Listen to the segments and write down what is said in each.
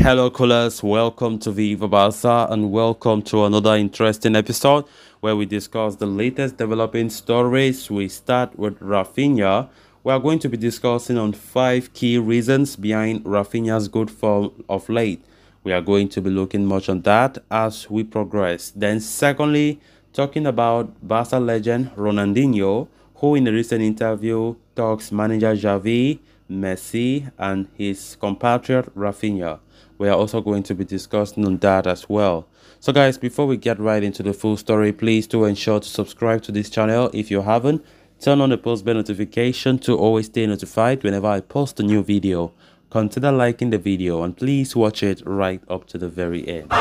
Hello, callers. Welcome to Viva Barca and welcome to another interesting episode where we discuss the latest developing stories. We start with Raphinha. We are going to be discussing on 5 key reasons behind Raphinha's good form of late. We are going to be looking much on that as we progress. Then, secondly, talking about Barca legend Ronaldinho, who in a recent interview talks manager Xavi, Messi, and his compatriot Raphinha. We are also going to be discussing on that as well. So guys, before we get right into the full story, please do ensure to subscribe to this channel if you haven't. Turn on the post bell notification to always stay notified whenever I post a new video. Consider liking the video and please watch it right up to the very end.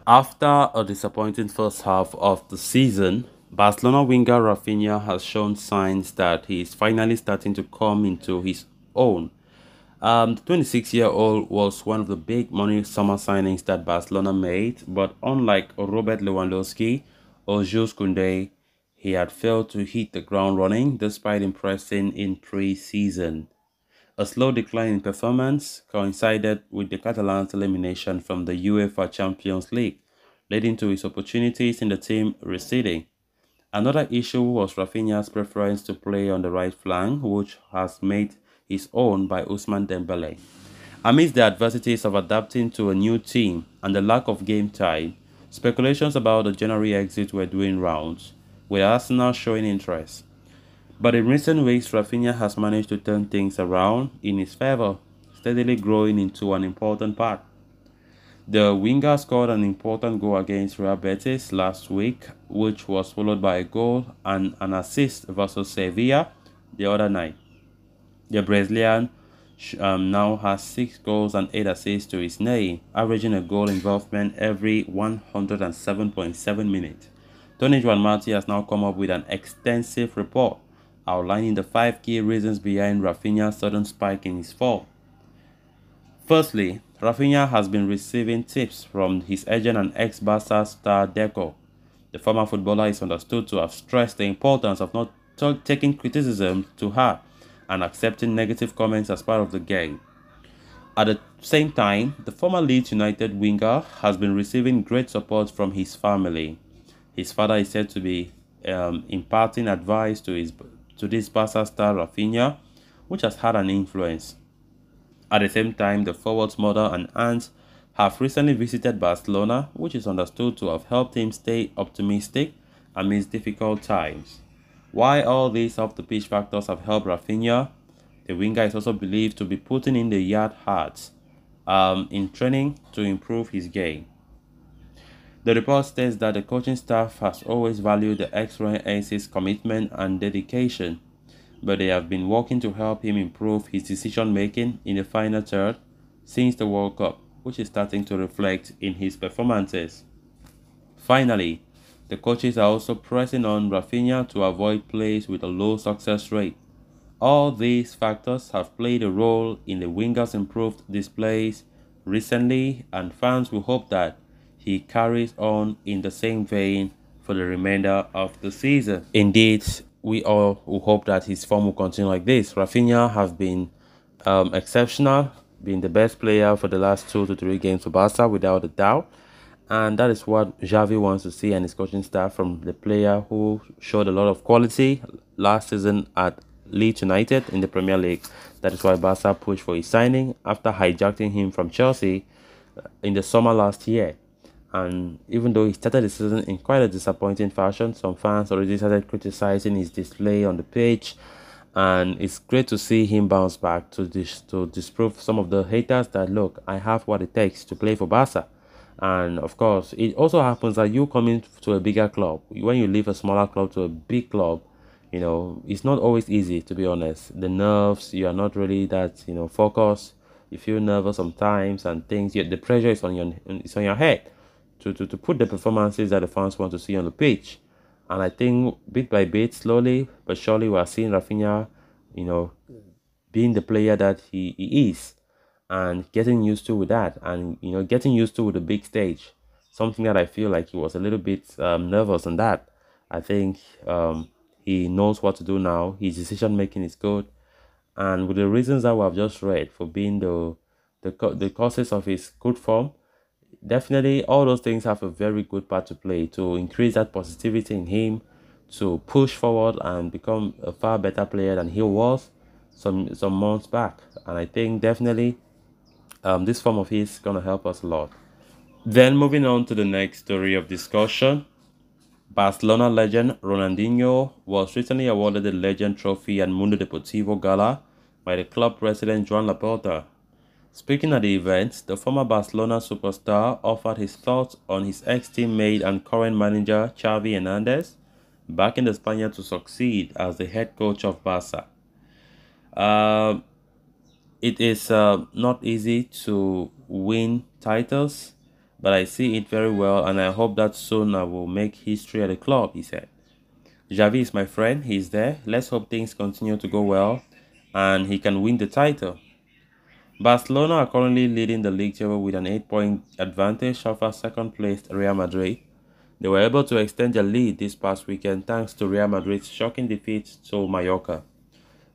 After a disappointing first half of the season, Barcelona winger Raphinha has shown signs that he is finally starting to come into his own. The 26-year-old was one of the big money summer signings that Barcelona made, but unlike Robert Lewandowski or Jules Koundé, he had failed to hit the ground running despite impressing in pre-season. A slow decline in performance coincided with the Catalans' elimination from the UEFA Champions League, leading to his opportunities in the team receding. Another issue was Raphinha's preference to play on the right flank, which has made his own by Ousmane Dembele. Amidst the adversities of adapting to a new team and the lack of game time, speculations about the January exit were doing rounds, with Arsenal showing interest. But in recent weeks, Raphinha has managed to turn things around in his favor, steadily growing into an important part. The winger scored an important goal against Real Betis last week, which was followed by a goal and an assist versus Sevilla the other night. The Brazilian now has 6 goals and 8 assists to his name, averaging a goal involvement every 107.7 minutes. Tony Juan Marti has now come up with an extensive report outlining the 5 key reasons behind Raphinha's sudden spike in his form. Firstly, Raphinha has been receiving tips from his agent and ex-Barca star Deco. The former footballer is understood to have stressed the importance of not taking criticism to heart and accepting negative comments as part of the game. At the same time, the former Leeds United winger has been receiving great support from his family. His father is said to be imparting advice to this Barca star Raphinha, which has had an influence. At the same time, the forward's mother and aunt have recently visited Barcelona, which is understood to have helped him stay optimistic amidst difficult times. While all these off-the-pitch factors have helped Raphinha, the winger is also believed to be putting in the yard hard in training to improve his game. The report states that the coaching staff has always valued the ex-Royal Ace's commitment and dedication, but they have been working to help him improve his decision-making in the final third since the World Cup, which is starting to reflect in his performances. Finally, the coaches are also pressing on Raphinha to avoid plays with a low success rate. All these factors have played a role in the winger's improved displays recently, and fans will hope that he carries on in the same vein for the remainder of the season. Indeed, we all will hope that his form will continue like this. Raphinha has been exceptional, been the best player for the last 2 to 3 games for Barca without a doubt. And that is what Xavi wants to see and his coaching staff from the player who showed a lot of quality last season at Leeds United in the Premier League. That is why Barca pushed for his signing after hijacking him from Chelsea in the summer last year. And even though he started the season in quite a disappointing fashion, some fans already started criticizing his display on the pitch. And it's great to see him bounce back to disprove some of the haters that, look, I have what it takes to play for Barca. And of course, it also happens that you come into a bigger club. When you leave a smaller club to a big club, you know, it's not always easy, to be honest. The nerves, you are not really that, focused. You feel nervous sometimes and things. Yet the pressure is on your head to put the performances that the fans want to see on the pitch. And I think bit by bit, slowly but surely, we are seeing Raphinha, being the player that he is, and getting used to with that, and getting used to with the big stage. Something that I feel like he was a little bit nervous on that. I think he knows what to do now. His decision making is good, and with the reasons that we have just read for being the causes of his good form, definitely all those things have a very good part to play to increase that positivity in him, to push forward and become a far better player than he was some months back. And I think definitely this form of his is gonna help us a lot. Then moving on to the next story of discussion. Barcelona legend Ronaldinho was recently awarded the Legend Trophy at Mundo Deportivo Gala by the club president Joan Laporta. Speaking at the event, the former Barcelona superstar offered his thoughts on his ex-teammate and current manager Xavi Hernandez, backing the Spaniard to succeed as the head coach of Barca. Uh, it is not easy to win titles, but I see it very well, and I hope that soon I will make history at the club, he said. Xavi is my friend, he's there. Let's hope things continue to go well and he can win the title. Barcelona are currently leading the league table with an 8-point advantage over second-placed Real Madrid. They were able to extend their lead this past weekend thanks to Real Madrid's shocking defeat to Mallorca.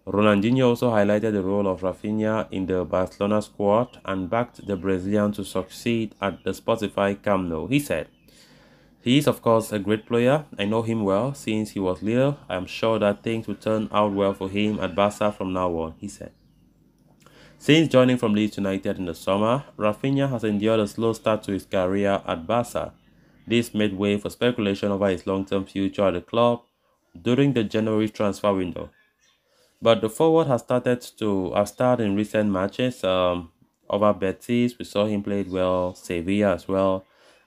Ronaldinho also highlighted the role of Raphinha in the Barcelona squad and backed the Brazilian to succeed at the Spotify Camp Nou. He said, "He is of course a great player. I know him well since he was little. I am sure that things will turn out well for him at Barca from now on," he said. Since joining from Leeds United in the summer, Raphinha has endured a slow start to his career at Barca. This made way for speculation over his long-term future at the club during the January transfer window. But the forward has starred in recent matches. Over Betis, we saw him played well, Sevilla as well,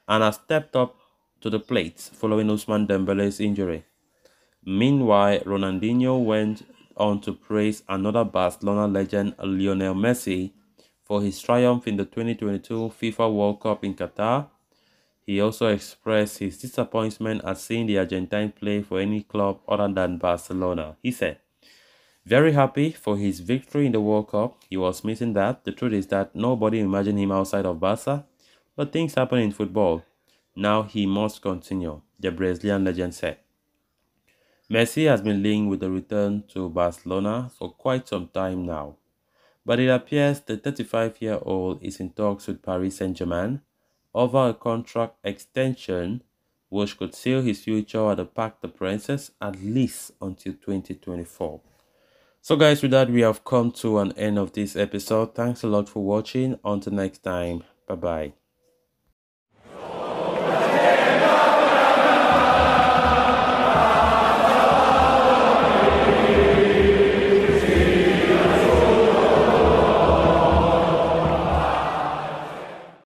and has stepped up to the plate following Ousmane Dembele's injury. Meanwhile, Ronaldinho went on to praise another Barcelona legend, Lionel Messi, for his triumph in the 2022 FIFA World Cup in Qatar. He also expressed his disappointment at seeing the Argentine play for any club other than Barcelona. He said, "Very happy for his victory in the World Cup. He was missing that. The truth is that nobody imagined him outside of Barca, but things happen in football. Now he must continue," the Brazilian legend said. Messi has been linked with the return to Barcelona for quite some time now, but it appears the 35-year-old is in talks with Paris Saint-Germain over a contract extension which could seal his future at the Parc des Princes at least until 2024. So guys, with that we have come to an end of this episode. Thanks a lot for watching. Until next time, bye bye.